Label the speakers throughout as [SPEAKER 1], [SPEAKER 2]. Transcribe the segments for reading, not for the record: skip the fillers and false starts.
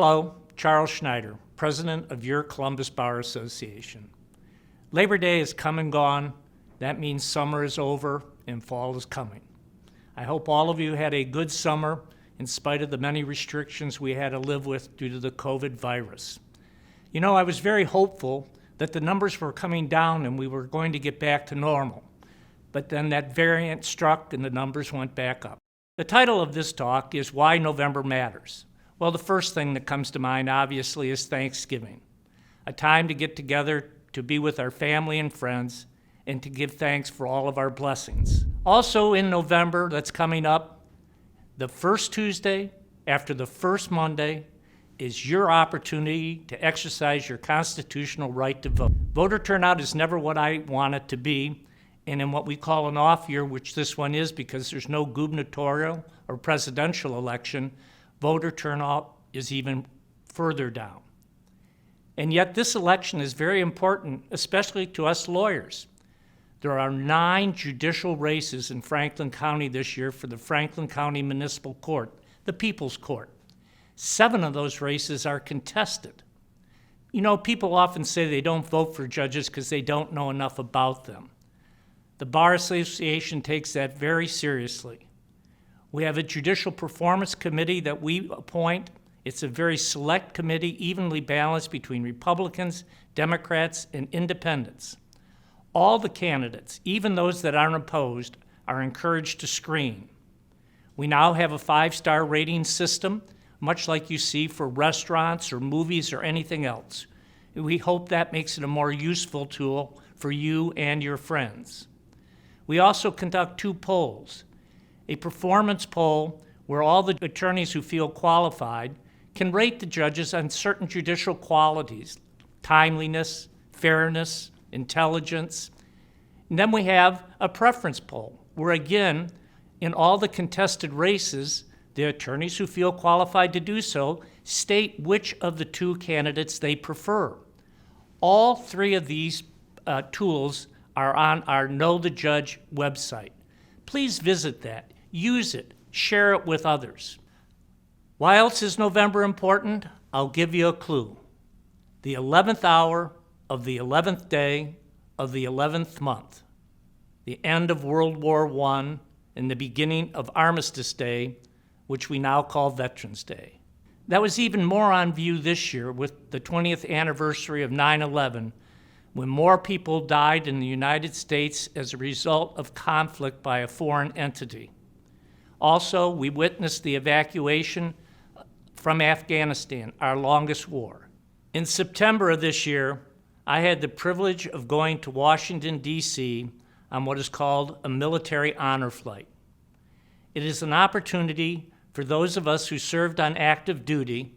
[SPEAKER 1] Hello, Charles Schneider, President of your Columbus Bar Association. Labor Day is come and gone. That means summer is over and fall is coming. I hope all of you had a good summer in spite of the many restrictions we had to live with due to the COVID virus. You know, I was very hopeful that the numbers were coming down and we were going to get back to normal. But then that variant struck and the numbers went back up. The title of this talk is Why November Matters. Well, the first thing that comes to mind, obviously, is Thanksgiving, a time to get together, to be with our family and friends, and to give thanks for all of our blessings. Also in November, that's coming up, the first Tuesday after the first Monday is your opportunity to exercise your constitutional right to vote. Voter turnout is never what I want it to be, and in what we call an off year, which this one is because there's no gubernatorial or presidential election, voter turnout is even further down. And yet this election is very important, especially to us lawyers. There are 9 judicial races in Franklin County this year for the Franklin County Municipal Court, the People's Court. 7 of those races are contested. You know, people often say they don't vote for judges because they don't know enough about them. The Bar Association takes that very seriously. We have a judicial performance committee that we appoint. It's a very select committee, evenly balanced between Republicans, Democrats, and independents. All the candidates, even those that aren't opposed, are encouraged to screen. We now have a 5-star rating system, much like you see for restaurants or movies or anything else. We hope that makes it a more useful tool for you and your friends. We also conduct 2 polls. A performance poll where all the attorneys who feel qualified can rate the judges on certain judicial qualities, timeliness, fairness, intelligence. And then we have a preference poll where, again, in all the contested races, the attorneys who feel qualified to do so state which of the 2 candidates they prefer. All 3 of these tools are on our Know the Judge website. Please visit that. Use it, share it with others. Why else is November important? I'll give you a clue. The 11th hour of the 11th day of the 11th month, the end of World War I and the beginning of Armistice Day, which we now call Veterans Day. That was even more on view this year with the 20th anniversary of 9/11, when more people died in the United States as a result of conflict by a foreign entity. Also, we witnessed the evacuation from Afghanistan, our longest war. In September of this year, I had the privilege of going to Washington, D.C. on what is called a military honor flight. It is an opportunity for those of us who served on active duty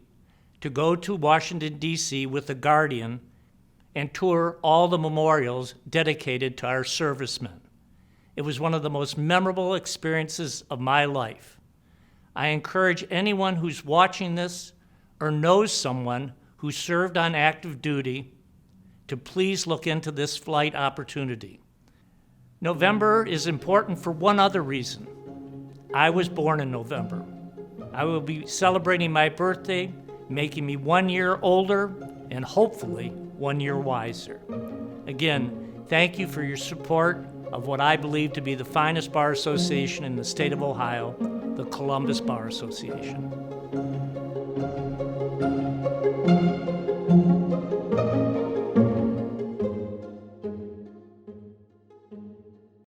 [SPEAKER 1] to go to Washington, D.C. with a guardian and tour all the memorials dedicated to our servicemen. It was one of the most memorable experiences of my life. I encourage anyone who's watching this or knows someone who served on active duty to please look into this flight opportunity. November is important for one other reason. I was born in November. I will be celebrating my birthday, making me 1 year older and hopefully 1 year wiser. Again, thank you for your support of what I believe to be the finest bar association in the state of Ohio, the Columbus Bar Association.